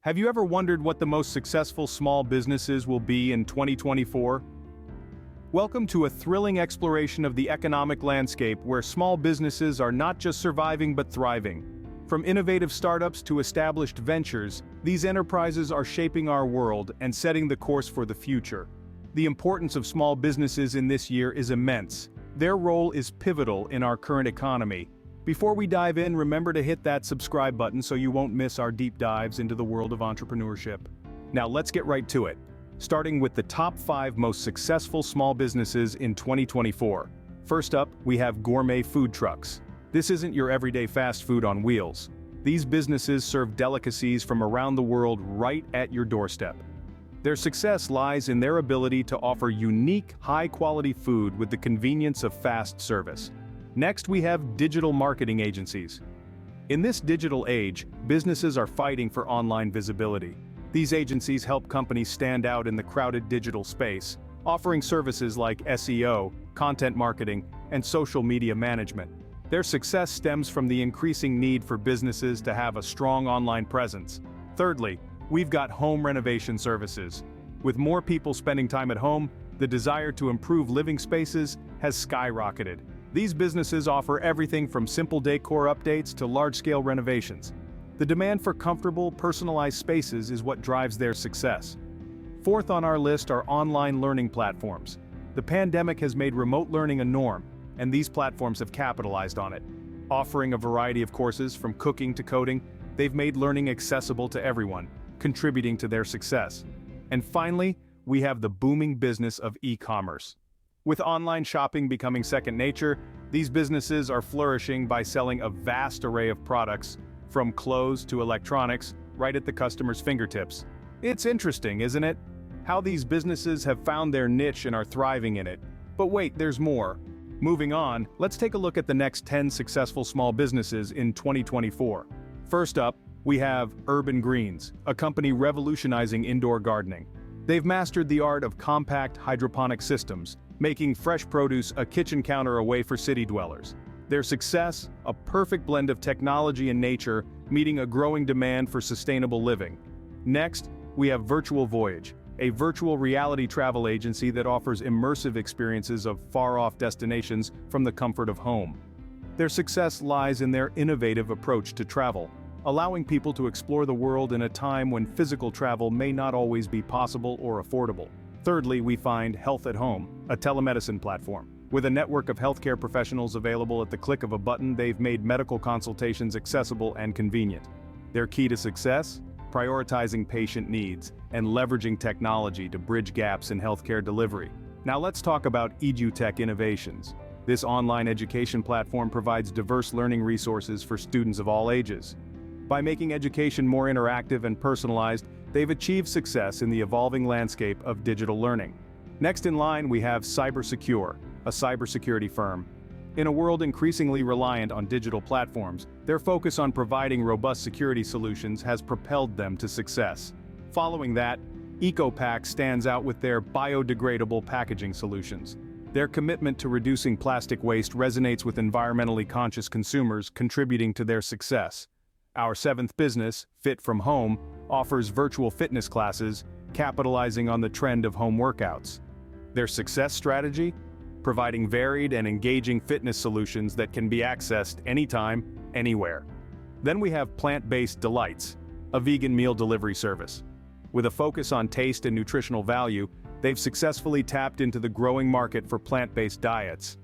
Have you ever wondered what the most successful small businesses will be in 2024? Welcome to a thrilling exploration of the economic landscape where small businesses are not just surviving but thriving. From innovative startups to established ventures, these enterprises are shaping our world and setting the course for the future. The importance of small businesses in this year is immense. Their role is pivotal in our current economy. Before we dive in, remember to hit that subscribe button so you won't miss our deep dives into the world of entrepreneurship. Now let's get right to it. Starting with the top 5 most successful small businesses in 2024. First up, we have gourmet food trucks. This isn't your everyday fast food on wheels. These businesses serve delicacies from around the world right at your doorstep. Their success lies in their ability to offer unique, high-quality food with the convenience of fast service. Next, we have digital marketing agencies. In this digital age, businesses are fighting for online visibility. These agencies help companies stand out in the crowded digital space, offering services like SEO, content marketing, and social media management. Their success stems from the increasing need for businesses to have a strong online presence. Thirdly, we've got home renovation services. With more people spending time at home, the desire to improve living spaces has skyrocketed. These businesses offer everything from simple decor updates to large-scale renovations. The demand for comfortable, personalized spaces is what drives their success. Fourth on our list are online learning platforms. The pandemic has made remote learning a norm, and these platforms have capitalized on it. Offering a variety of courses from cooking to coding, they've made learning accessible to everyone, contributing to their success. And finally, we have the booming business of e-commerce. With online shopping becoming second nature, these businesses are flourishing by selling a vast array of products, from clothes to electronics, right at the customer's fingertips. It's interesting, isn't it? How these businesses have found their niche and are thriving in it. But wait, there's more. Moving on, let's take a look at the next 10 successful small businesses in 2024. First up, we have Urban Greens, a company revolutionizing indoor gardening. They've mastered the art of compact hydroponic systems, making fresh produce a kitchen counter away for city dwellers. Their success, a perfect blend of technology and nature, meeting a growing demand for sustainable living. Next, we have Virtual Voyage, a virtual reality travel agency that offers immersive experiences of far-off destinations from the comfort of home. Their success lies in their innovative approach to travel, allowing people to explore the world in a time when physical travel may not always be possible or affordable. Thirdly, we find Health at Home, a telemedicine platform. With a network of healthcare professionals available at the click of a button, they've made medical consultations accessible and convenient. Their key to success? Prioritizing patient needs and leveraging technology to bridge gaps in healthcare delivery. Now let's talk about EduTech Innovations. This online education platform provides diverse learning resources for students of all ages. By making education more interactive and personalized, they've achieved success in the evolving landscape of digital learning. Next in line, we have CyberSecure, a cybersecurity firm. In a world increasingly reliant on digital platforms, their focus on providing robust security solutions has propelled them to success. Following that, EcoPack stands out with their biodegradable packaging solutions. Their commitment to reducing plastic waste resonates with environmentally conscious consumers, contributing to their success. Our seventh business, Fit from Home, offers virtual fitness classes, capitalizing on the trend of home workouts. Their success strategy? Providing varied and engaging fitness solutions that can be accessed anytime, anywhere. Then we have Plant-Based Delights, a vegan meal delivery service. With a focus on taste and nutritional value, they've successfully tapped into the growing market for plant-based diets.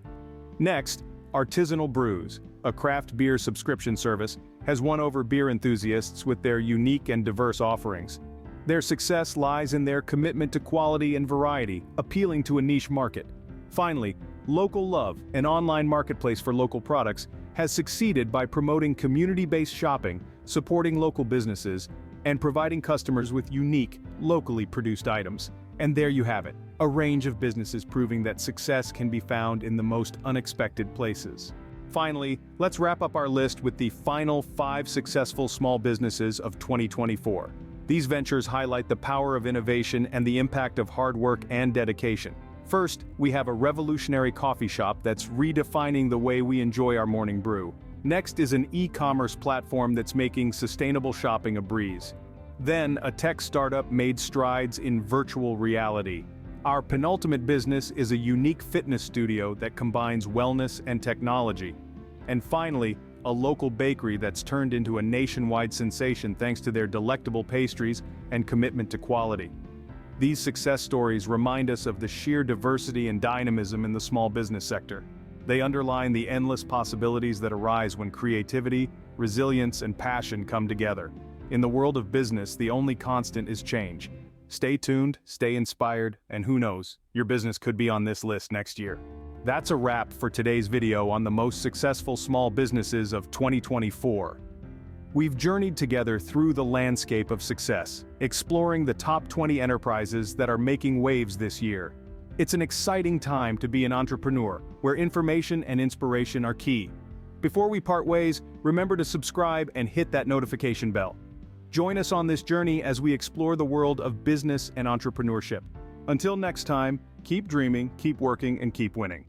Next, Artisanal Brews, a craft beer subscription service, has won over beer enthusiasts with their unique and diverse offerings. Their success lies in their commitment to quality and variety, appealing to a niche market. Finally, Local Love, an online marketplace for local products, has succeeded by promoting community-based shopping, supporting local businesses, and providing customers with unique, locally produced items. And there you have it, a range of businesses proving that success can be found in the most unexpected places. Finally, let's wrap up our list with the final 5 successful small businesses of 2024. These ventures highlight the power of innovation and the impact of hard work and dedication. First, we have a revolutionary coffee shop that's redefining the way we enjoy our morning brew. Next is an e-commerce platform that's making sustainable shopping a breeze. Then, a tech startup made strides in virtual reality. Our penultimate business is a unique fitness studio that combines wellness and technology. And finally, a local bakery that's turned into a nationwide sensation thanks to their delectable pastries and commitment to quality. These success stories remind us of the sheer diversity and dynamism in the small business sector. They underline the endless possibilities that arise when creativity, resilience, and passion come together. In the world of business, the only constant is change. Stay tuned, stay inspired, and who knows, your business could be on this list next year. That's a wrap for today's video on the most successful small businesses of 2024. We've journeyed together through the landscape of success, exploring the top 20 enterprises that are making waves this year. It's an exciting time to be an entrepreneur, where information and inspiration are key. Before we part ways, remember to subscribe and hit that notification bell. Join us on this journey as we explore the world of business and entrepreneurship. Until next time, keep dreaming, keep working, and keep winning.